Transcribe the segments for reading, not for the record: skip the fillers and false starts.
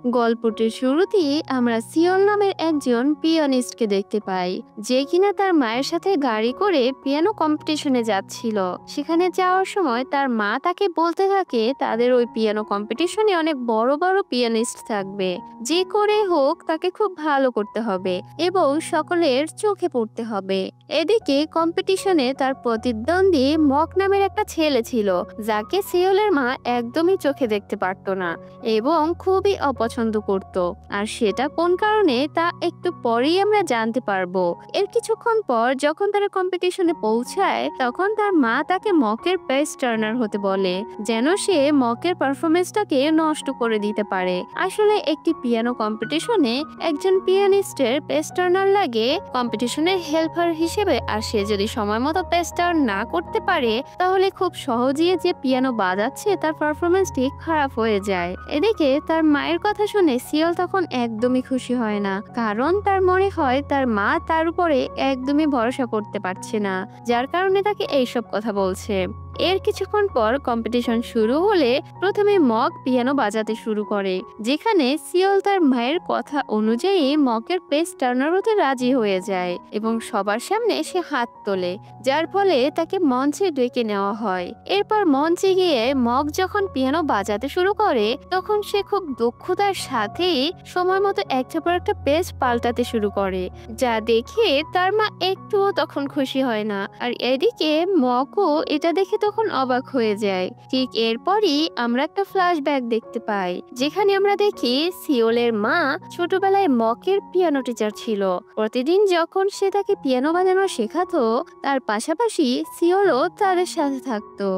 গল্পটির শুরুতেই আমরা সিওল নামের একজন পিয়ানিস্টকে দেখতে পাই, যে কিনা তার মায়ের সাথে গাড়ি করে পিয়ানো কম্পিটিশনে যাচ্ছিল। সেখানে যাওয়ার সময় তার মা তাকে বলতে থাকে তাদের ওই পিয়ানো কম্পিটিশনে অনেক বড় বড় পিয়ানিস্ট থাকবে, যে করে হোক তাকে খুব ভালো করতে হবে এবং সকলের চোখে পড়তে হবে। এদিকে কম্পিটিশনে তার প্রতিদ্বন্দ্বী মক নামের একটা ছেলে ছিল, যাকে সিওলের মা একদমই চোখে দেখতে পারতো না এবং খুবই অপছন্দ করত। আর সেটা কোন কারণে তা একটু পরেই আমরা জানতে পারবো। এর কিছুক্ষণ পর যখন তারা কম্পিটিশনে পৌঁছায়, তখন তার মা তাকে মকের বেস্ট টার্নার হতে বলে, যেন সে মকের পারফরমেন্সটাকে নষ্ট করে দিতে পারে। আসলে একটি পিয়ানো কম্পিটিশনে একজন পিয়ানিস্টের বেস্ট টার্নার লাগে কম্পিটিশনের হেল্পার হিসেবে, আর সে যদি সময় মতো বেস্ট টার্ন না করতে পারে তাহলে খুব সহজেই যে পিয়ানো বাজাচ্ছে তার পারফরমেন্সটি খারাপ হয়ে যায়। এদিকে তার মায়ের কথা শুনে সিওল তখন একদমই খুশি হয় না, কারণ তার মনে হয় তার মা তার উপরে একদমই ভরসা করতে পারছে না, যার কারণে তাকে এইসব কথা বলছে। এর কিছুক্ষণ পর কম্পিটিশন শুরু হলে প্রথমে মক পিয়ানো বাজাতে শুরু করে, যেখানে সিওল তার মায়ের কথা অনুযায়ী মকের পেস টার্নার হতে রাজি হয়ে যায় এবং সবার সামনে সে হাত তোলে, যার ফলে তাকে মঞ্চে ডেকে নেওয়া হয়। এরপর মঞ্চে গিয়ে মক যখন পিয়ানো বাজাতে শুরু করে, তখন সে খুব দক্ষতার সাথেই সময় মতো একটার পর একটা পেস পাল্টাতে শুরু করে, যা দেখে তার মা একটুও তখন খুশি হয় না। আর এদিকে মকও এটা দেখে তখন অবাক হয়ে যায়। ঠিক এরপরই আমরা একটা ফ্ল্যাশব্যাক দেখতে পাই, যেখানে আমরা দেখি সিওলের মা ছোটবেলায় মকের পিয়ানো টিচার ছিল। প্রতিদিন যখন সে তাকে পিয়ানো বাজানো শেখাতো, তার পাশাপাশি সিওলও তাদের সাথে থাকতো।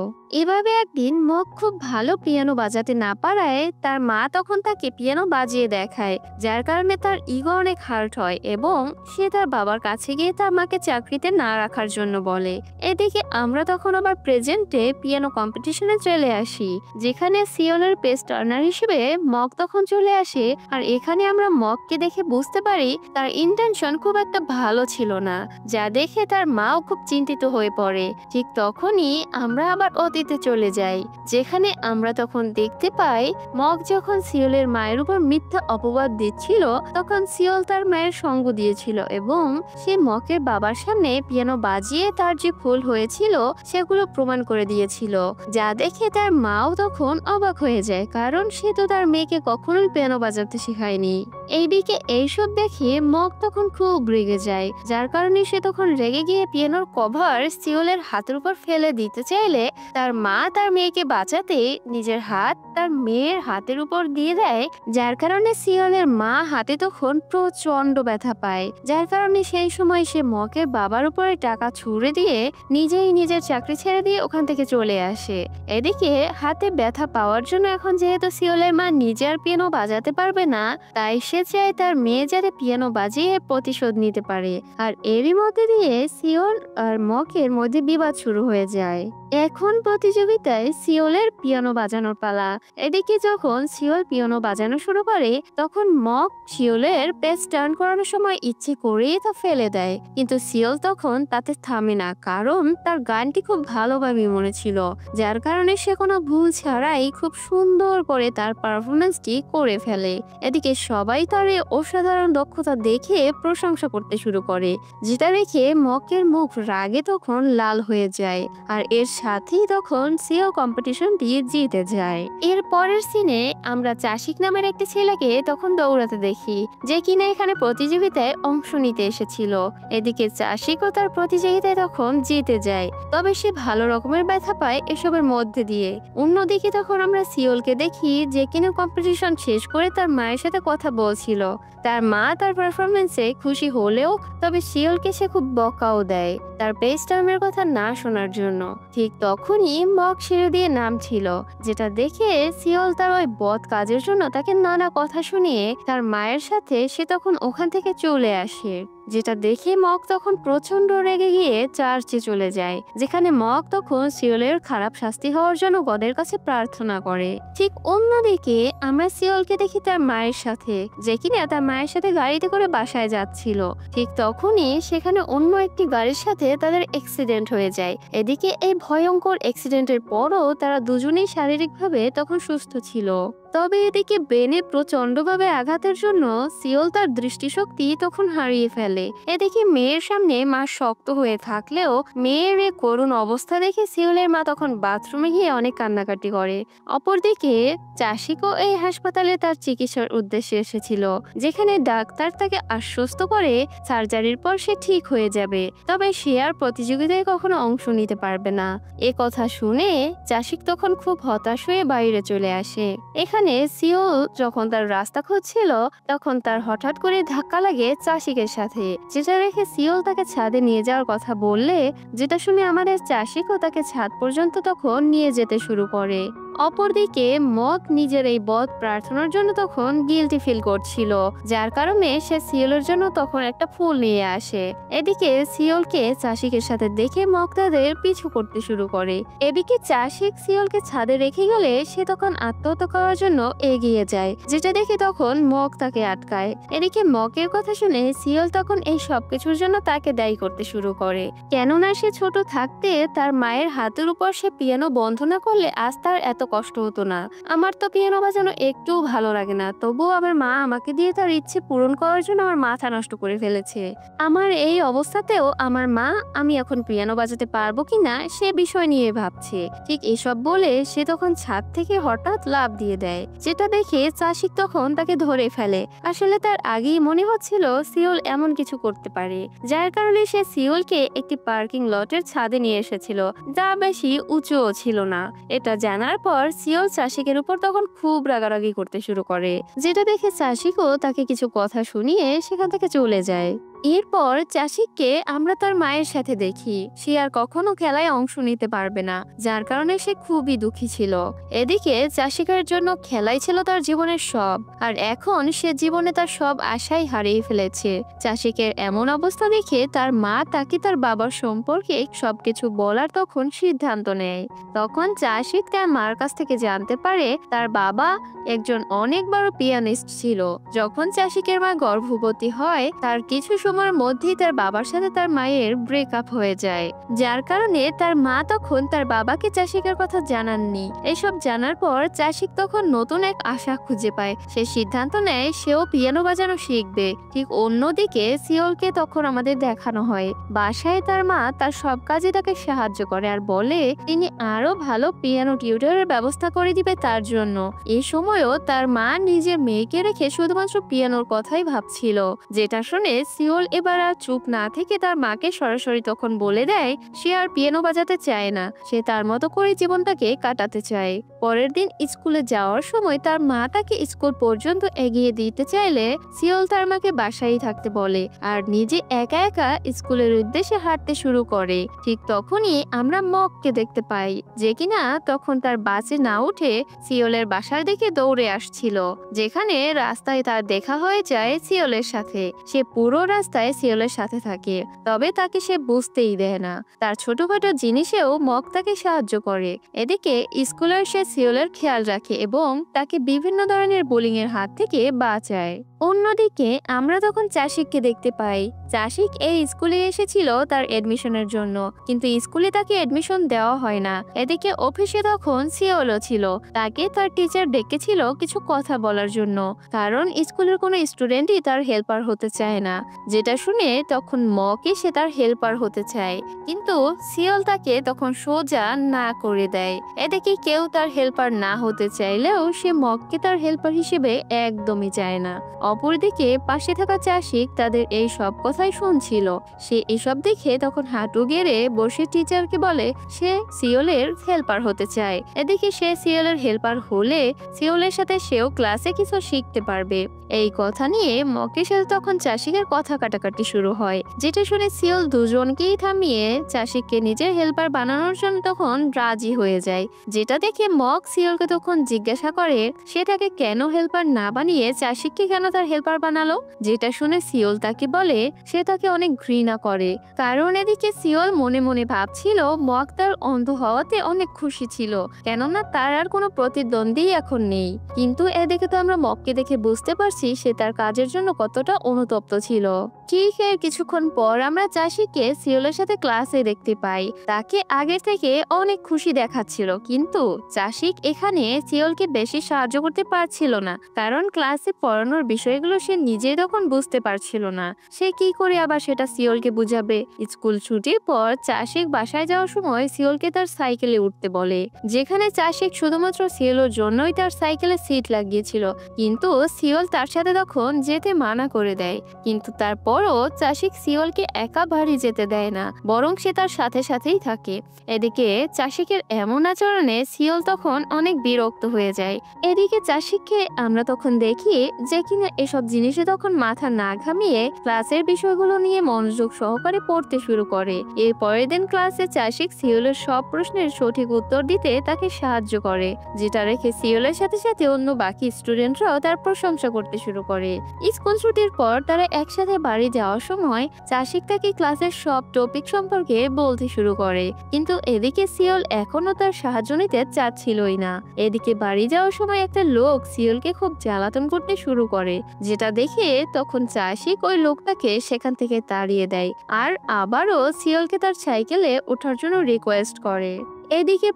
এভাবে একদিন মক খুব ভালো পিয়ানো বাজাতে না পারায় তার মা তখন তাকে পিয়ানো বাজিয়ে দেখায়, যার কারণে তার ইগো অনেক হার্ট হয় এবং সে তার বাবার কাছে গিয়ে তার মাকে চাকরিতে না রাখার জন্য বলে। এদিকে আমরা তখন আবার প্রেজেন্টে পিয়ানো কম্পিটিশনে চলে আসি, যেখানে সিওলের পেস টার্নার হিসেবে মক তখন চলে আসে। আর এখানে আমরা মককে দেখে বুঝতে পারি তার ইন্টেনশন খুব একটা ভালো ছিল না, যা দেখে তার মাও খুব চিন্তিত হয়ে পড়ে। ঠিক তখনই আমরা আবার অতীতে চলে যাই, যেখানে আমরা তখন দেখতে পাই মক যখন সিওলের মায়ের উপর মিথ্যা অপবাদ দিচ্ছিল, তখন সিওল তার মায়ের সঙ্গ দিয়েছিল এবং সে মকের বাবার সামনে পিয়ানো বাজিয়ে তার যে ভুল হয়েছিল সেগুলো প্রমাণ করে দিয়েছিল, যা দেখে তার মাও তখন অবাক হয়ে যায়, কারণ সে তো তার মেয়েকে কখনোই পিয়ানো বাজাতে শেখায়নি। এইদিকে এইসব দেখে মক তখন খুব রেগে যায়, যার কারণে সে তখন রেগে গিয়ে পিয়ানোর কভার সিওলের হাতের উপর ফেলে দিতে চাইলে তার মা তার মেয়েকে বাঁচাতে নিজের হাত তার মেয়ের হাতের উপর দিয়ে দেয়, যার কারণে সিওলের মা হাতে তখন প্রচন্ড ব্যথা পায়, যার কারণে সেই সময় সে মকের বাবার উপরে টাকা ছুঁড়ে দিয়ে নিজেই নিজের চাকরি ছেড়ে দিয়ে ওখান থেকে চলে আসে। এদিকে হাতে ব্যথা পাওয়ার জন্য এখন যেহেতু সিওলের মা নিজে আর পিয়ানো বাজাতে পারবে না, তাই সে চায় তার মেয়ে যাতে পিয়ানো বাজিয়ে প্রতিশোধ নিতে পারে। আর এরই মধ্যে দিয়ে সিওল আর মকের মধ্যে বিবাদ শুরু হয়ে যায়। এখন প্রতিযোগিতায় সিওলের পিয়ানো বাজানোর পালা। এদিকে যখন সিওল পিয়ানো বাজানো শুরু করে, তখন মক সিওলের পেস টার্ন করানোর সময় ইচ্ছে করেই তা ফেলে দেয়, কিন্তু সিওল তখন তাতে থামে না, কারণ তার গানটি খুব ভালোভাবে মনে ছিল, যার কারণে সে কোনো ভুল ছাড়াই খুব সুন্দর করে তার পারফরমেন্সটি করে ফেলে। এদিকে সবাই তার এই অসাধারণ দক্ষতা দেখে প্রশংসা করতে শুরু করে, যেটা দেখে মকের মুখ রাগে তখন লাল হয়ে যায়। আর এর সাথেই তখন সিও কম্পিটিশনটি জিতে যায়। এর পরের সিনে আমরা চাশিক নামের একটি ছেলেকে তখন দৌড়াতে দেখি, যে কিনা এখানে প্রতিযোগিতায় অংশ নিতে এসেছিল। এদিকে চাশিকও তার প্রতিযোগিতায় তখন জিতে যায়, তবে সে ভালো রকমের ব্যথা পায় এসবের মধ্যে দিয়ে। অন্যদিকে তখন আমরা সিওলকে দেখি, যে কিনা কম্পিটিশন শেষ করে তার মায়ের সাথে কথা বলছিল। তার মা তার পারফরমেন্সে খুশি হলেও তবে সিওলকে সে খুব বকাও দেয় তার বেস্ট টার্মের কথা না শোনার জন্য। ঠিক তখনই মক সিঁড়ি দিয়ে নামছিল, যেটা দেখে সিওল তার ওই বদ কাজের জন্য তাকে নানা কথা শুনিয়ে তার মায়ের সাথে সে তখন ওখান থেকে চলে আসে, যেটা দেখে মক তখন প্রচন্ড রেগে গিয়ে চার্চে চলে যায়, যেখানে মক তখন সিওলের খারাপ শাস্তি হওয়ার জন্য গডের কাছে প্রার্থনা করে। ঠিক অন্যদিকে আমরা সিওলকে দেখি তার মায়ের সাথে, যে কিনা তার মায়ের সাথে গাড়িতে করে বাসায় যাচ্ছিল। ঠিক তখনই সেখানে অন্য একটি গাড়ির সাথে তাদের অ্যাক্সিডেন্ট হয়ে যায়। এদিকে এই ভয়ঙ্কর অ্যাক্সিডেন্টের পরও তারা দুজনেই শারীরিকভাবে তখন সুস্থ ছিল। তবে এদিকে বেনে প্রচন্ডভাবে আঘাতের জন্য সিওল তার দৃষ্টিশক্তি তখন হারিয়ে ফেলে। এদিকে মেয়ের সামনে মা শক্ত হয়ে থাকলেও মেয়ের এই করুণ অবস্থা দেখে সিওলের মা তখন বাথরুমে গিয়ে অনেক কান্নাকাটি করে। অপরদিকে চাষিকও এই হাসপাতালে তার চিকিৎসার উদ্দেশ্যে এসেছিল, যেখানে ডাক্তার তাকে আশ্বস্ত করে সার্জারির পর সে ঠিক হয়ে যাবে, তবে সে আর প্রতিযোগিতায় কখনো অংশ নিতে পারবে না। এ কথা শুনে চাষিক তখন খুব হতাশ হয়ে বাইরে চলে আসে। এখানে সিওল যখন তার রাস্তা খুঁজছিল তখন তার হঠাৎ করে ধাক্কা লাগে চাষিকের সাথে, যেটা রেখে সিওল তাকে ছাদে নিয়ে যাওয়ার কথা বললে, যেটা শুনে আমাদের চাষিকও তাকে ছাদ পর্যন্ত তখন নিয়ে যেতে শুরু করে। অপরদিকে মক নিজের এই বদ প্রার্থনার জন্য তখন গিলটি ফিল করছিল, যার কারণে সে সিওলের জন্য তখন একটা ফুল নিয়ে আসে। এদিকে সিওলকে চাষিকের সাথে দেখে মক তাদের পিছু করতে শুরু করে। এদিকে চাষিক সিওলকে ছাদে রেখে গেলে সে তখন আত্মহত্যা করার জন্য এগিয়ে যায়, যেটা দেখে তখন মক তাকে আটকায়। এদিকে মকের কথা শুনে সিওল তখন এই সবকিছুর জন্য তাকে দায়ী করতে শুরু করে, কেননা সে ছোট থাকতে তার মায়ের হাতের উপর সে পিয়ানো বন্ধ না করলে আজ তার এত কষ্ট হতো না। আমার তো পিয়ানো বাজানো একটুও ভালো লাগে না, তবুও আমার মা আমাকে দিয়ে তার ইচ্ছে পূরণ করার জন্য আমার মাথা নষ্ট করে ফেলেছে। আমার এই অবস্থাতেও আমার মা আমি এখন পিয়ানো বাজাতে পারবো কিনা সে বিষয় নিয়ে ভাবছে। ঠিক এসব বলে সে তখন ছাদ থেকে হঠাৎ লাফ দিয়ে দেয়, যেটা দেখে চাষিক তখন তাকে ধরে ফেলে। আসলে তার আগেই মনে হচ্ছিল সিওল এমন কিছু করতে পারে, যার কারণে সে সিওলকে একটি পার্কিং লটের ছাদে নিয়ে এসেছিল, যা বেশি উঁচুও ছিল না। এটা জানার পর সিওল চাষিকের উপর তখন খুব রাগারাগি করতে শুরু করে, যেটা দেখে চাষিকও তাকে কিছু কথা শুনিয়ে সেখান থেকে চলে যায়। এরপর চাষিককে আমরা তার মায়ের সাথে দেখি সে আর কখনো খেলায় অংশ নিতে পারবে না, যার কারণে সে খুবই দুঃখী ছিল। এদিকে চাষিকের জন্য খেলাই ছিল তার জীবনের সব, আর এখন সে জীবনে তার সব আশাই হারিয়ে ফেলেছে। চাষিকের এমন অবস্থা দেখে তার মা তাকে তার বাবার সম্পর্কে সবকিছু বলার তখন সিদ্ধান্ত নেয়। তখন চাষিক তার মার কাছ থেকে জানতে পারে তার বাবা একজন অনেক বড় পিয়ানিস্ট ছিল। যখন চাষিকের মা গর্ভবতী হয় তার কিছু সময়ের মধ্যেই তার বাবার সাথে তার মায়ের ব্রেকআপ হয়ে যায়, যার কারণে তার মা তখন তার বাবাকে চাষিকের কথা জানাননি। এসব জানার পর চাষিক তখন নতুন এক আশা খুঁজে পায়, সে সিদ্ধান্ত নেয় সেও পিয়ানো বাজানো শিখবে। ঠিক অন্যদিকে সিওলকে তখন আমাদের দেখানো হয় বাসায় তার মা তার সব কাজে তাকে সাহায্য করে আর বলে তিনি আরো ভালো পিয়ানো টিউটরের ব্যবস্থা করে দিবে তার জন্য। এই সময়ও তার মা নিজের মেয়েকে রেখে শুধুমাত্র পিয়ানোর কথাই ভাবছিল, যেটা শুনে সিওল এবার আর চুপ না থেকে তার মাকে সরাসরি তখন বলে দেয় সে আর পিয়ানো বাজাতে চায় না, সে তার মতো করে জীবনটাকে কাটাতে চায়। পরের দিন স্কুলে যাওয়ার সময় তার মা তাকে স্কুল পর্যন্ত এগিয়ে দিতে চাইলে সিওল তার মাকে বাসায় থাকতে বলে আর নিজে একা একা স্কুলের উদ্দেশ্যে হাঁটতে শুরু করে। ঠিক তখনই আমরা মককে দেখতে পাই, যে কিনা তখন তার বাসে না উঠে সিওলের বাসার দিকে দৌড়ে আসছিল, যেখানে রাস্তায় তার দেখা হয়ে যায় সিওলের সাথে। সে পুরো রাস্তায় সিওলের সাথে থাকে, তবে তাকে সে বুঝতেই দেয় না। তার ছোটখাটো জিনিসেও মক তাকে সাহায্য করে। এদিকে স্কুলের সে সিওলের খেয়াল রাখে এবং তাকে বিভিন্ন ধরনের বোলিং এর হাত থেকে বাঁচায়। অন্যদিকে আমরা তখন চাষিককে দেখতে পাই। চাষিক এই স্কুলে এসেছিল তার এডমিশনের জন্য, কিন্তু স্কুলে তাকে এডমিশন দেওয়া হয় না। এদিকে অফিসে তখন সিওলও ছিল, তাকে তার টিচার ডেকেছিল কিছু কথা বলার জন্য, কারণ স্কুলের কোনো স্টুডেন্টই তার হেল্পার হতে চায় না। যেটা শুনে তখন মকে সে তার হেল্পার হতে চায়, কিন্তু সিওল তাকে তখন সোজা না করে দেয়। এদিকে কেউ তার হেল্পার না হতে চাইলেও সে মককে তার হেল্পার হিসেবে একদমই চায় না। অপরদিকে পাশে থাকা চাষিক তাদের এই সব কথাই শুনছিল। সে এসব দেখে তখন হাঁটু গেড়ে বসে টিচারকে বলে সে সিওলের হেল্পার হতে চায়। এদিকে সে সিওলের হেল্পার হলে সিওলের সাথে সেও ক্লাসে কিছু শিখতে পারবে। এই কথা নিয়ে মকের সাথে তখন চাষিকের কথা কাটাকাটি শুরু হয়, যেটা শুনে সিওল দুজনকেই থামিয়ে চাষিককে নিজের হেল্পার বানানোর জন্য তখন রাজি হয়ে যায়। যেটা দেখে মক সিওলকে তখন জিজ্ঞাসা করে সে তাকে কেন হেল্পার না বানিয়ে চাষিককে কেন তার হেল্পার বানালো। যেটা শুনে সিওল তাকে বলে সে তাকে অনেক ঘৃণা করে, কারণ এদিকে সিওল মনে মনে ভাবছিল মক তার অন্ধ হওয়াতে অনেক খুশি ছিল, কেননা তার আর কোনো প্রতিদ্বন্দ্বী এখন নেই। কিন্তু এদিকে তো আমরা মককে দেখে বুঝতে পারছি সে তার কাজের জন্য কতটা অনুতপ্ত ছিল। ঠিক এর কিছুক্ষণ পর আমরা চাষিকে সিওলের সাথে ক্লাসে দেখতে পাই। তাকে আগের থেকে অনেক খুশি দেখাচ্ছিল, কিন্তু চাষিক এখানে সিওলকে বেশি সাহায্য করতে পারছিল না, কারণ ক্লাসে পড়ানোর বিষয়গুলো সে নিজেই তখন বুঝতে পারছিল না। সে কি করে আবার সেটা সিওলকে বুঝাবে। স্কুল ছুটির পর চাষিক বাসায় যাওয়ার সময় সিওলকে তার সাইকেলে উঠতে বলে, যেখানে চাষিক শুধুমাত্র সিওলের জন্যই তার সাইকেলে সিট লাগিয়েছিল, কিন্তু সিওল তার সাথে তখন যেতে মানা করে দেয়। কিন্তু তারপরও চাষিক সিওলকে একা বাড়ি যেতে দেয় না, বরং সে তার সাথে সাথেই থাকে। এদিকে চাষিকের এমন আচরণে সিওল তখন অনেক বিরক্ত হয়ে যায়। এদিকে চাষিককে আমরা তখন দেখি যে কিনা এসব জিনিসে তখন মাথা না ঘামিয়ে ক্লাসের বিষয়গুলো নিয়ে মনোযোগ সহকারে পড়তে শুরু করে। এর পরের দিন ক্লাসে চাষিক সিওলের সব প্রশ্নের সঠিক উত্তর দিতে তাকে সাহায্য করে, যেটা রেখে সিওলের সাথে সাথে অন্য বাকি স্টুডেন্টরাও তার প্রশংসা করতে শুরু করে। স্কুল ছুটির পর তারা একসাথে বাড়ি যাওয়ার সময় চাষিক তাকে ক্লাসের সব টপিক সম্পর্কে বলতে শুরু করে, কিন্তু এদিকে সিওল এখনো তার সাহায্য নিতে চাচ্ছিলই না। এদিকে বাড়ি যাওয়ার সময় একটা লোক সিওলকে খুব জ্বালাতন করতে শুরু করে, যেটা দেখে তখন চাষিক ওই লোকটাকে সেখান থেকে তাড়িয়ে দেয় আর আবারও সিওলকে তার সাইকেলে ওঠার জন্য রিকোয়েস্ট করে। এদিকে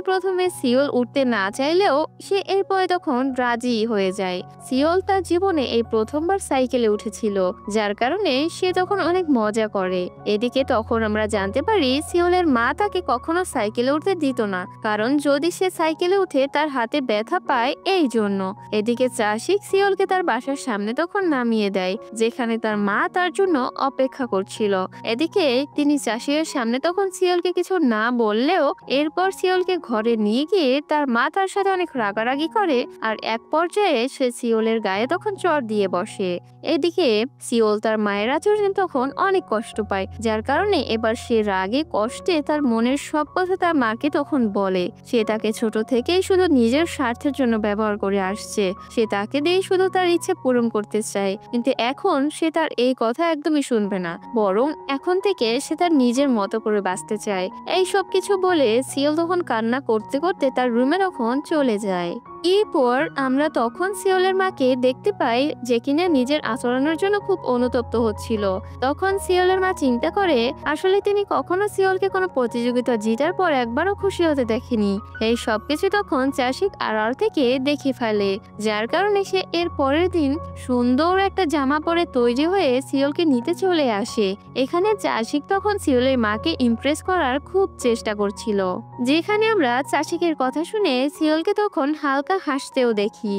প্রথমে সিওল উঠতে না চাইলেও সে এরপরে তখন রাজি হয়ে যায়। সিওল তার জীবনে এই প্রথমবার সাইকেলে উঠেছিল, যার কারণে সে তখন অনেক মজা করে। এদিকে তখন আমরা জানতে পারি সিওলের মা তাকে কখনো সাইকেলে উঠতে দিত না, কারণ যদি সে সাইকেলে উঠে তার হাতে ব্যথা পায় এই জন্য। এদিকে চাষিক সিওলকে তার বাসার সামনে তখন নামিয়ে দেয়, যেখানে তার মা তার জন্য অপেক্ষা করছিল। এদিকে তিনি চাষির সামনে তখন সিওলকে কিছু না বললেও এরপর সিওলকে ঘরে নিয়ে গিয়ে তার মা তার সাথে অনেক রাগারাগি করে আর এক পর্যায়ে সে সিওলের গায়ে তখন চড় দিয়ে বসে। এদিকে সিওল তার মায়ের আচরণে তখন অনেক কষ্ট পায়, যার কারণে এবার সে রাগে কষ্টে তার মনের সব কথা তার মাকে তখন বলে। সে তাকে ছোট থেকেই শুধু নিজের স্বার্থের জন্য ব্যবহার করে আসছে, সে তাকে দিয়ে শুধু তার ইচ্ছে পূরণ করতে চায়, কিন্তু এখন সে তার এই কথা একদমই শুনবে না, বরং এখন থেকে সে তার নিজের মতো করে বাঁচতে চায়। এই সব কিছু বলে সিওল তখন কান্না করতে করতে তার রুমে তখন চলে যায়। এরপর আমরা তখন সিওলের মাকে দেখতে পাই, যে কিনা নিজের আচরণের জন্য খুব অনুতপ্ত হচ্ছিল। তখন সিওলের মা চিন্তা করে আসলে তিনি কখনো সিওলকে কোনো প্রতিযোগিতা জিতার পর একবারও খুশি হতে দেখেনি। এই সবকিছু তখন চাষিক আড়াল থেকে দেখে ফেলে, যার কারণে সে এর পরের দিন সুন্দর একটা জামা পরে তৈরি হয়ে সিওলকে নিতে চলে আসে। এখানে চাষিক তখন সিওলের মাকে ইমপ্রেস করার খুব চেষ্টা করছিল, যেখানে আমরা চাষিকের কথা শুনে সিওলকে তখন হালকা হাসতেও দেখি।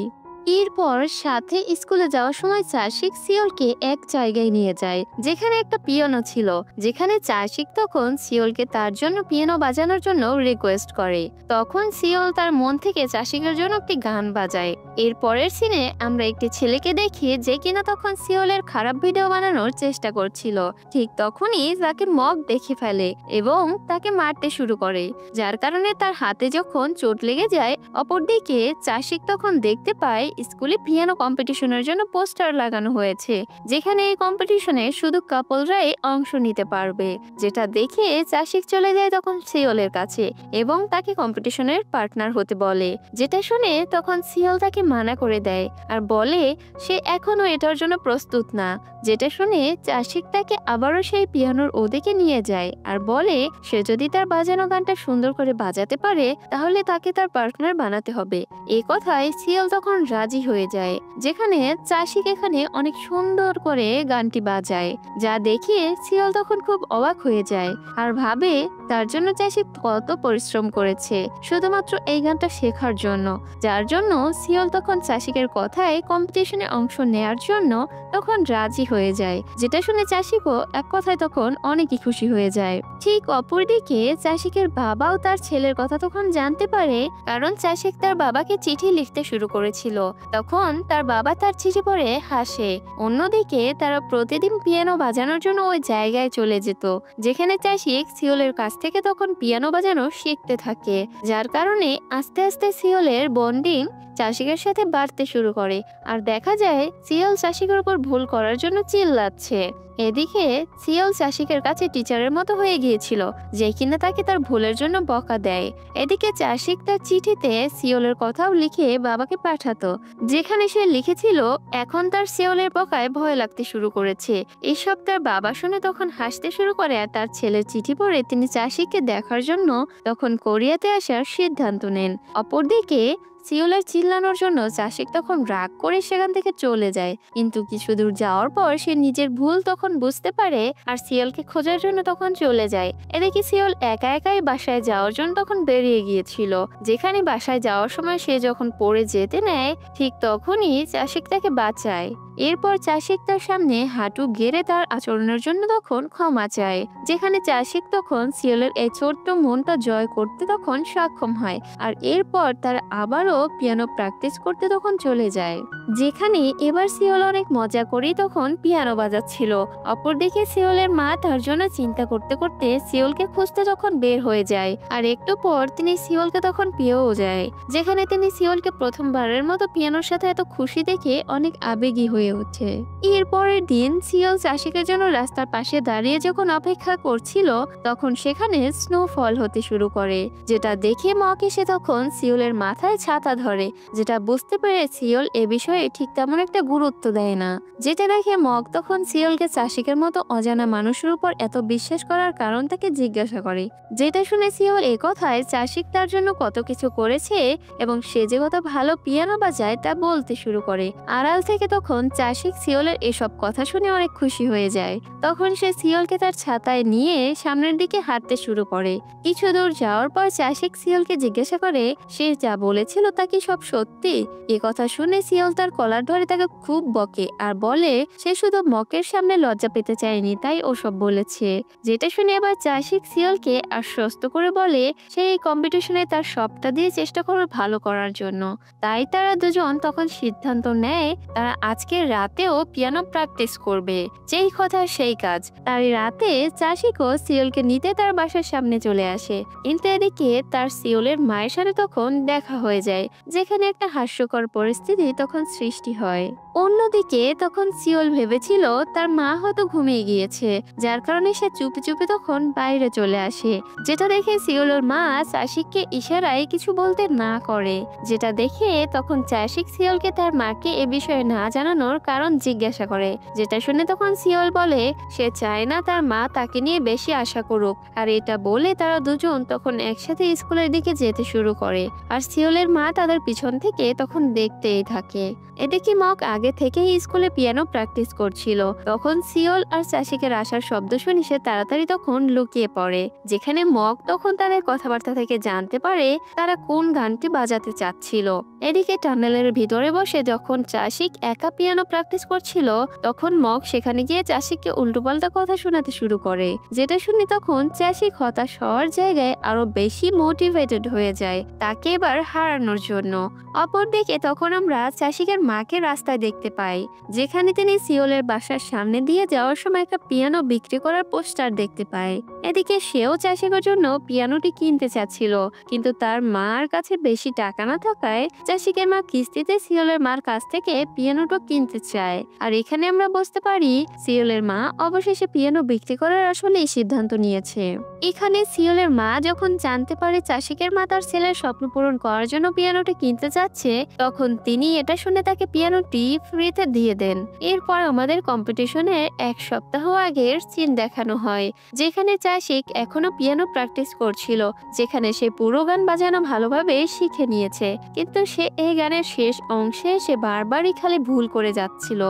এরপর সাথে স্কুলে যাওয়ার সময় চাষিক সিওলকে এক জায়গায় নিয়ে যায়, যেখানে একটা পিয়ানো ছিল, যেখানে চাষিক তখন সিওলকে তার জন্য পিয়ানো বাজানোর জন্য রিকোয়েস্ট করে। তখন সিওল তার মন থেকে চাষিকের জন্য একটি গান বাজায়। এর পরের সিনে আমরা একটি ছেলেকে দেখি, যে কিনা তখন সিওলের খারাপ ভিডিও বানানোর চেষ্টা করছিল। ঠিক তখনই তাকে মগ দেখে ফেলে এবং তাকে মারতে শুরু করে, যার কারণে তার হাতে যখন চোট লেগে যায়। অপরদিকে চাষিক তখন দেখতে পায় স্কুলে পিয়ানো কম্পিটিশনের জন্য পোস্টার লাগানো হয়েছে, যেখানে এই কম্পিটিশনে শুধু কাপলরাই অংশ নিতে পারবে। যেটা দেখে চাষিক চলে যায় তখন সিওলের কাছে এবং তাকে কম্পিটিশনের পার্টনার হতে বলে, যেটা শুনে তখন সিওল তাকে মানা করে দেয় আর বলে সে এখনো এটার জন্য প্রস্তুত না। যেটা শুনে চাষিক তাকে আবারও সেই পিয়ানোর ওদিকে নিয়ে যায় আর বলে সে যদি তার বাজানো গানটা সুন্দর করে বাজাতে পারে তাহলে তাকে তার পার্টনার বানাতে হবে। এই কথায় সিওল তখন রাজি হয়ে যায়, যেখানে চাষিক এখানে অনেক সুন্দর করে গানটি বাজায়, যা দেখে সিওল তখন খুব অবাক হয়ে যায় আর ভাবে তার জন্য চাষিক কত পরিশ্রম করেছে শুধুমাত্র এই গানটা শেখার জন্য। যার জন্য সিওল তখন চাষিকের কথায় কম্পিটিশনে অংশ নেয়ার জন্য তখন রাজি হয়ে যায়, যেটা শুনে চাষিকও এক কথায় তখন অনেকই খুশি হয়ে যায়। ঠিক অপরদিকে চাষিকের বাবাও তার ছেলের কথা তখন জানতে পারে, কারণ চাষিক তার বাবাকে চিঠি লিখতে শুরু করেছিল। তখন তার বাবা তার চিঠি পড়ে হাসে। অন্যদিকে তারা প্রতিদিন পিয়ানো বাজানোর জন্য ওই জায়গায় চলে যেত, যেখানে চাষিক সিওলের কাছ থেকে তখন পিয়ানো বাজানো শিখতে থাকে, যার কারণে আস্তে আস্তে সিওলের বন্ডিং চাষিকের সাথে বাড়তে শুরু করে। আর দেখা যায় সিওল চাষিকের উপর ভুল করার জন্য চিল্লাচ্ছে। এদিকে সিওল চাষিকের কাছে টিচারের মতো হয়ে গিয়েছিল, যে কিনা তাকে তার ভুলের জন্য বকা দেয়। এদিকে চাষিক তার চিঠিতে সিওলের কথাও লিখে বাবাকে পাঠাতো, যেখানে সে লিখেছিল এখন তার সিওলের বকায় ভয় লাগতে শুরু করেছে। এসব তার বাবা শুনে তখন হাসতে শুরু করে। আর তার ছেলের চিঠি পড়ে তিনি চাষিককে দেখার জন্য তখন কোরিয়াতে আসার সিদ্ধান্ত নেন। অপরদিকে সিওলের চিল্লানোর জন্য চাষিক তখন রাগ করে সেখান থেকে চলে যায়, কিন্তু কিছু দূর যাওয়ার পর সে নিজের ভুল তখন বুঝতে পারে আর সিওলকে খোঁজার জন্য তখন চলে যায়। এদিকে সিওল একা একাই বাসায় যাওয়ার জন্য তখন বেরিয়ে গিয়েছিল, যেখানে বাসায় যাওয়ার সময় সে যখন পড়ে যেতে নেয় ঠিক তখনই চাষিক তাকে বাঁচায়। এরপর চাষিক তার সামনে হাঁটু গেড়ে তার আচরণের জন্য তখন ক্ষমা চায়, যেখানে চাষিক তখন সিওলের এই ছোট্ট মনটা জয় করতে তখন সক্ষম হয়। আর এরপর তার আবারও পিয়ানো প্র্যাকটিস করতে তখন চলে যায়, যেখানে এবার সিওল অনেক মজা করেই তখন পিয়ানো বাজাচ্ছিল। অপরদিকে সিওলের মা তার জন্য চিন্তা করতে করতে সিওলকে খুঁজতে তখন বের হয়ে যায়। আর একটু পর তিনি সিওলকে তখন পেয়েও যায়, যেখানে তিনি সিওলকে প্রথমবারের মতো পিয়ানোর সাথে এত খুশি দেখে অনেক আবেগী হয়ে ওঠে। এরপরের দিন সিওল চাষিকের জন্য রাস্তার পাশে দাঁড়িয়ে যখন অপেক্ষা করছিল তখন সেখানে স্নোফল হতে শুরু করে, যেটা দেখে মক এসে তখন সিওলের মাথায় ছাতা ধরে, যেটা বুঝতে পেরে সিওল এ বিষয়ে ঠিক তেমন একটা গুরুত্ব দেয় না। যেটা দেখে মক তখন সিওলকে চাষিকের মতো অজানা মানুষের উপর এত বিশ্বাস করার কারণ তাকে জিজ্ঞাসা করে, যেটা শুনে সিওল এ কথায় চাষিক তার জন্য কত কিছু করেছে এবং সে যে কত ভালো পিয়ানো বাজায় তা বলতে শুরু করে। আড়াল থেকে তখন চাষিক সিওলের এসব কথা শুনে অনেক খুশি হয়ে যায়। তখন সে সিওলকে তার ছাতায় নিয়ে সামনের দিকে হাঁটতে শুরু করে। কিছু দূর যাওয়ার পর চাষিক সিওলকে জিজ্ঞাসা করে সে যা বলেছিল তা কি সব সত্যি। এ কথা শুনে সিওল তার কলার ধরে তাকে খুব বকে আর বলে সে শুধু মকের সামনে লজ্জা পেতে চায়নি, তাই ওসব বলেছে। যেটা শুনে এবার চাষিক সিওলকে আশ্বস্ত করে বলে সে এই কম্পিটিশনে তার সবটা দিয়ে চেষ্টা করবে ভালো করার জন্য। তাই তারা দুজন তখন সিদ্ধান্ত নেয় তারা আজকের রাতেও পিয়ানো প্র্যাকটিস করবে। যেই কথা সেই কাজ। তার রাতে চাষিকও সিওলকে নিতে তার বাসার সামনে চলে আসে, কিন্তু এদিকে তার সিওলের মায়ের সাথে তখন দেখা হয়ে যায়, যেখানে একটা হাস্যকর পরিস্থিতি তখন সৃষ্টি হয়। অন্যদিকে তখন সিওল ভেবেছিল তার মা হয়তো ঘুমিয়ে গিয়েছে, যার কারণে সে চুপি চুপি তখন বাইরে চলে আসে, যেটা দেখে সিওলের মা চাষিককে ইশারায় কিছু বলতে না করে। যেটা দেখে তখন চাষিক সিওলকে তার মাকে এ বিষয়ে না জানানোর কারণ জিজ্ঞাসা করে, যেটা শুনে তখন সিওল বলে সে চায় না তার মা তাকে নিয়ে বেশি আশা করুক। আর এটা বলে তারা দুজন তখন একসাথে স্কুলের দিকে যেতে শুরু করে, আর সিওলের মা তাদের পিছন থেকে তখন দেখতেই থাকে। এদিকে মক আগে থেকেই স্কুলে পিয়ানো প্র্যাকটিস করছিল। তখন সিওল আর চাষিকের আসার শব্দ শুনে সে তাড়াতাড়ি তখন লুকিয়ে পড়ে, যেখানে মক তখন তাদের কথাবার্তা থেকে জানতে পারে তারা কোন গানটি বাজাতে চাচ্ছিল। এদিকে টানেলের ভিতরে বসে যখন চাষিক একা পিয়ানো প্র্যাকটিস করছিল তখন মক সেখানে গিয়ে চাষিককে উল্টোপাল্টা কথা শোনাতে শুরু করে, যেটা শুনে তখন চাষিক হতাশ হওয়ার জায়গায় আরো বেশি মোটিভেটেড হয়ে যায় তাকে এবার হারানোর জন্য। অপরদিকে তখন আমরা চাষিকের মাকে রাস্তায় দেখতে পাই, যেখানে তিনি সিওলের বাসার সামনে দিয়ে যাওয়ার সময় একটা পিয়ানো বিক্রি করার পোস্টার দেখতে পায়। এদিকে সেও চাষিকের জন্য পিয়ানোটি কিনতে চাচ্ছিল, কিন্তু তার মার কাছে বেশি টাকা না থাকায় চাষিকের মা কিস্তিতে সিওলের মার কাছ থেকে পিয়ানোটা কিনতে চায়। আর এখানে আমরা বুঝতে পারি সিওলের মা অবশেষে পিয়ানো বিক্রি করার আসলেই সিদ্ধান্ত নিয়েছে। এখানে সিওলের মা যখন জানতে পারে চাষিকের মা তার ছেলের স্বপ্ন পূরণ করার জন্য পিয়ানোটি কিনতে যাচ্ছে, তখন তিনি এটা শুনে তাকে পিয়ানোটি ফ্রিতে দিয়ে দেন। এরপর আমাদের কম্পিটিশনের এক সপ্তাহ আগের সিন দেখানো হয়, যেখানে চাষিক এখনো পিয়ানো প্র্যাকটিস করছিল, যেখানে সে পুরো গান বাজানো ভালোভাবে শিখে নিয়েছে, কিন্তু সে এই গানের শেষ অংশে সে বারবারই খালি ভুল করে যাচ্ছিল,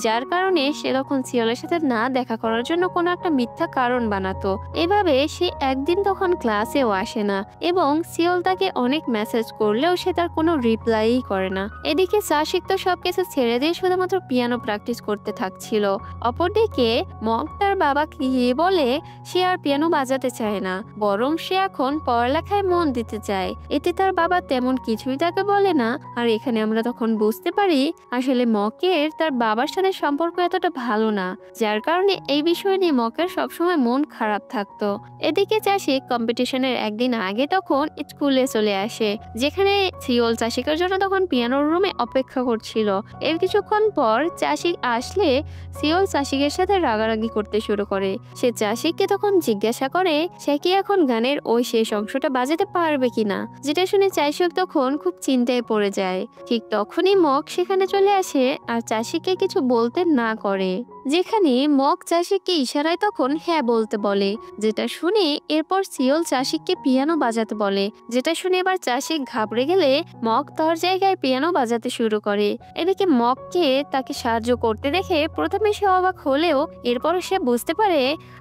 যার কারণে সে তখন সিওলের সাথে না দেখা করার জন্য কোনো একটা মিথ্যা কারণ বানাতো। এভাবে সে একদিন তখন ক্লাসেও আসে না এবং সিওল তাকে অনেক মেসেজ করলেও সে তার কোনো রিপ্লাই করে না। এদিকে চাষিক তো সবকিছু ছেড়ে দিয়ে শুধুমাত্র পিয়ানো প্র্যাকটিস করতে থাকছিল। অপরদিকে মক তার বাবাকে গিয়ে বলে সে আর পিয়ানো বাজাতে চায় না, বরং সে এখন পড়ালেখায় মন দিতে চায়। এতে তার বাবা তেমন কিছুই তাকে বলে না। আর এখানে আমরা তখন বুঝতে পারি আসলে মকের চাশিকের তার বাবার সাথে সম্পর্ক এতটা ভালো না, যার কারণে এই বিষয় নিয়ে মকের সবসময় মন খারাপ থাকতো। এদিকে চাশিক কম্পিটিশনের একদিন আগে তখন স্কুলে চলে আসে, যেখানে সিওল চাশিকের জন্য তখন পিয়ানোর রুমে অপেক্ষা করছিল। এর কিছুক্ষণ পর চাশিক আসলে সিওল চাশিকের সাথে রাগারাগি করতে শুরু করে। সে চাশিককে তখন জিজ্ঞাসা করে সে কি এখন গানের ওই শেষ অংশটা বাজাতে পারবে কিনা, যেটা শুনে চাশিক তখন খুব চিন্তায় পড়ে যায়। ঠিক তখনই মক সেখানে চলে আসে আর চাশিককে কিছু বলতে না করে, যেখানে মক চাশিককে ইশারায় তখন হ্যাঁ বলতে বলে, যেটা শুনে এরপর সিওল চাশিককে পিয়ানো বাজাতে বলে, যেটা শুনে এবার চাশিক ঘাবড়ে গেলে মক তার জায়গায় পিয়ানো বাজাতে শুরু করে। এদিকে মককে তাকে সাহায্য করতে দেখে প্রথমে সে অবাক হলেও এরপর সে বুঝতে পারে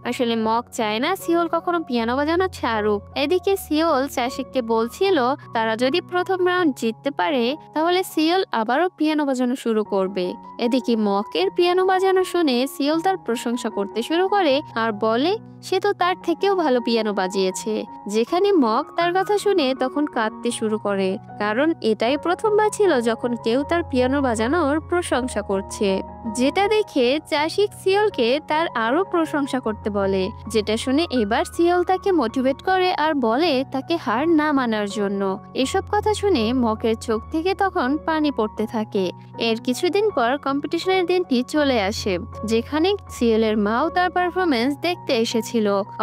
আসলে মক চায় না সিওল কখনো পিয়ানো বাজানো ছাড়ুক। এদিকে সিওল চাশিককে বলছিল তারা যদি প্রথম রাউন্ড জিততে পারে তাহলে সিওল আবারও পিয়ানো বাজানো শুরু করবে। এদিকে মকের পিয়ানো বাজানো শুনে সিওল তার প্রশংসা করতে শুরু করে আর বলে সে তো তার থেকেও ভালো পিয়ানো বাজিয়েছে, যেখানে মক তার কথা শুনে তখন কাঁদতে শুরু করে, কারণ এটাই প্রথমবার ছিল যখন কেউ তার পিয়ানো বাজানোর প্রশংসা করছে। যেটা দেখে চাশিক সিওলকে তার আরো প্রশংসা করতে বলে, যেটা শুনে এবার সিওল তাকে মোটিভেট করে আর বলে তাকে হার না মানার জন্য। এসব কথা শুনে মকের চোখ থেকে তখন পানি পড়তে থাকে। এর কিছুদিন পর কম্পিটিশনের দিনটি চলে আসে, যেখানে সিওলের মাও তার পারফরমেন্স দেখতে এসেছিল।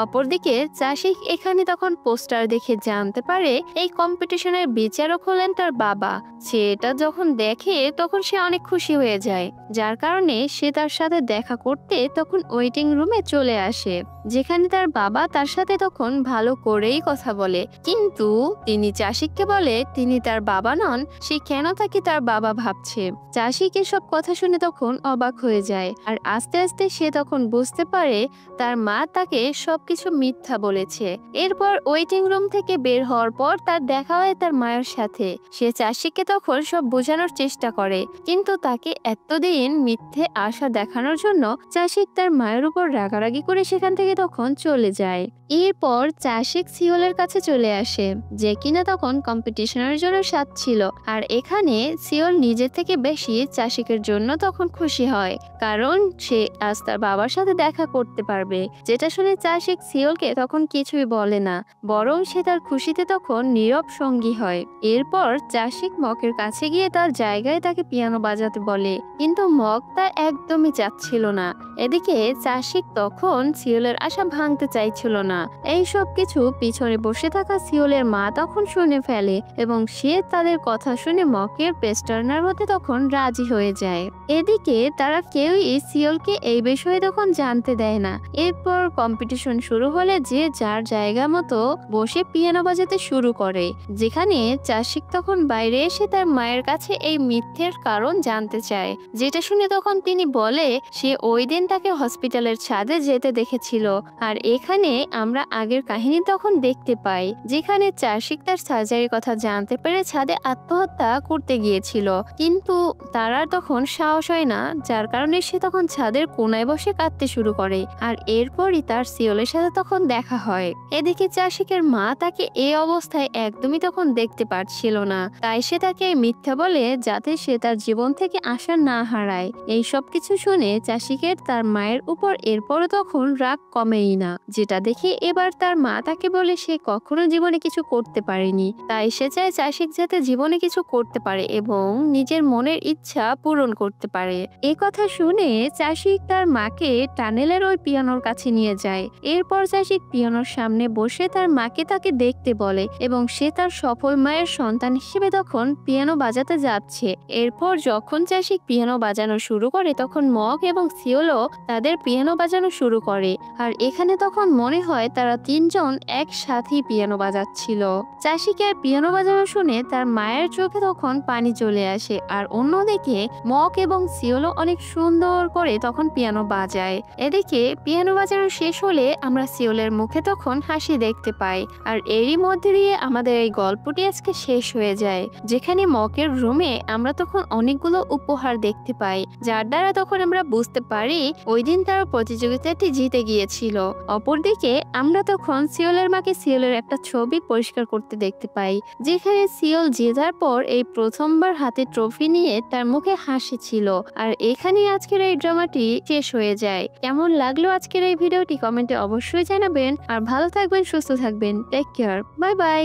অপরদিকে চাশিক এখানে তখন পোস্টার দেখে জানতে পারে এই কম্পিটিশনের বিচারক হলেন তার বাবা। সে এটা যখন দেখে তখন সে অনেক খুশি হয়ে যায়, যার কারণে সে তার সাথে দেখা করতে তখন ওয়েটিং রুমে চলে আসে, যেখানে তার বাবা তার সাথে তখন ভালো করেই কথা বলে, কিন্তু তিনি চাশিককে বলে তিনি তার বাবা নন, সে কেন তাকে তার বাবা ভাবছে। চাশিক এসব কথা শুনে তখন অবাক হয়ে যায় আর আস্তে আস্তে সে তখন বুঝতে পারে তার মা তাকে সবকিছু মিথ্যা বলেছে। এরপর ওয়েটিং রুম থেকে বের হওয়ার পর তার দেখা হয় তার মায়ের সাথে। সে চাশিককে তখন সব বোঝানোর চেষ্টা করে, কিন্তু তাকে এতদিন মিথ্যে আশা দেখানোর জন্য চাশিক তার মায়ের উপর রাগারাগি করে সেখান থেকে তখন চলে যায়। এরপর চাশিক সিওলের কাছে চলে আসে, যে কিনা তখন কম্পিটিশনের জন্য সাথ ছিল, আর এখানে সিওল নিজের থেকে বেশি চাশিকের জন্য তখন খুশি হয়, কারণ সে আজ তার বাবার সাথে দেখা করতে পারবে। যেটা শুনে চাশিক সিওলকে তখন কিছুই বলে না, বরং সে তার খুশিতে তখন নীরব সঙ্গী হয়। এরপর চাশিক মকের কাছে গিয়ে তার জায়গায় তাকে পিয়ানো বাজাতে বলে, কিন্তু মক তা একদমই চাচ্ছিল না। এদিকে চাশিক তখন সিওলের আশা ভাঙতে চাইছিল না। এই সব কিছু পিছনে বসে থাকা সিওলের মা তখন শুনে ফেলে এবং সে তাদের কথা শুনে মকের পেস্টার্নার হতে তখন রাজি হয়ে যায়। এদিকে তারা কেউই সিওলকে এই বিষয়ে তখন জানতে দেয় না। এরপর কম্পিটিশন শুরু হলে যে যার জায়গা মতো বসে পিয়ানো বাজাতে শুরু করে, যেখানে চাশিক তখন বাইরে এসে তার মায়ের কাছে এই মিথ্যের কারণ জানতে চায়, যেটা শুনে তখন তিনি বলে সে ওই দিন তাকে হসপিটালের ছাদে যেতে দেখেছিল। আর এখানে আমরা আগের কাহিনী তখন দেখতে পাই, যেখানে চাশিক তার সার্জারির কথা জানতে পেরে ছাদে আত্মহত্যা করতে গিয়েছিল, কিন্তু তার আর তখন সাহস হয় না, যার কারণে সে তখন ছাদের কোনায় বসে কাঁদতে শুরু করে। আর এরপরই তার সিওলের সাথে তখন দেখা হয়। এদিকে চাশিকের মা তাকে এই অবস্থায় একদমই তখন দেখতে পারছিল না, তাই সে তাকে মিথ্যা বলে যাতে সে তার জীবন থেকে আশা না হারায়। এই সব কিছু শুনে চাশিকের তার মায়ের উপর এরপরও তখন রাগ কমেই না, যেটা দেখে এবার তার মা তাকে বলে সে কখনো জীবনে কিছু করতে পারেনি, তাই সে চায় চাশিক যাতে জীবনে কিছু করতে পারে এবং নিজের মনের ইচ্ছা পূরণ করতে পারে। এ কথা শুনে চাশিক তার মাকে টানেলের ওই পিয়ানোর কাছে নিয়ে যায়। এরপর চাশিক পিয়ানোর সামনে বসে তার মাকে তাকে দেখতে বলে এবং সে তার সফল মায়ের সন্তান হিসেবে তখন পিয়ানো বাজাতে যাচ্ছে। এরপর যখন চাশিক পিয়ানো বাজানো শুরু করে তখন মক এবং সিওলও তাদের পিয়ানো বাজানো শুরু করে, আর এখানে তখন মনে হয় তারা তিনজন একসাথেই পিয়ানো বাজাচ্ছিল। চাশিকের পিয়ানো বাজানো শুনে তার মায়ের চোখে তখন পানি চলে আসে, আর অন্যদিকে মক এবং সিওলও অনেক সুন্দর করে তখন পিয়ানো বাজায়। এদিকে পিয়ানো বাজানো শেষ হলে আমরা সিওলের মুখে তখন হাসি দেখতে পাই, আর এরই মধ্যে দিয়ে আমাদের এই গল্পটি আজকে শেষ হয়ে যায়, যেখানে মকের রুমে আমরা তখন অনেকগুলো উপহার দেখতে পাই, যার দ্বারা তখন আমরা বুঝতে পারি ওই দিন তারা প্রতিযোগিতাটি জিতে গিয়েছিল। অপরদিকে আমরা তখন সিওলের মাকে সিওলের একটা ছবি পরিষ্কার করতে দেখতে পাই, যেখানে সিওল জেতার পর এই প্রথমবার হাতে ট্রফি নিয়ে তার মুখে হাসি ছিল। আর এখানে আজকের এই ড্রামাটি শেষ হয়ে যায়। কেমন লাগলো আজকের এই ভিডিওটি কমেন্টে অবশ্যই জানাবেন। আর ভালো থাকবেন, সুস্থ থাকবেন। Take care, bye by.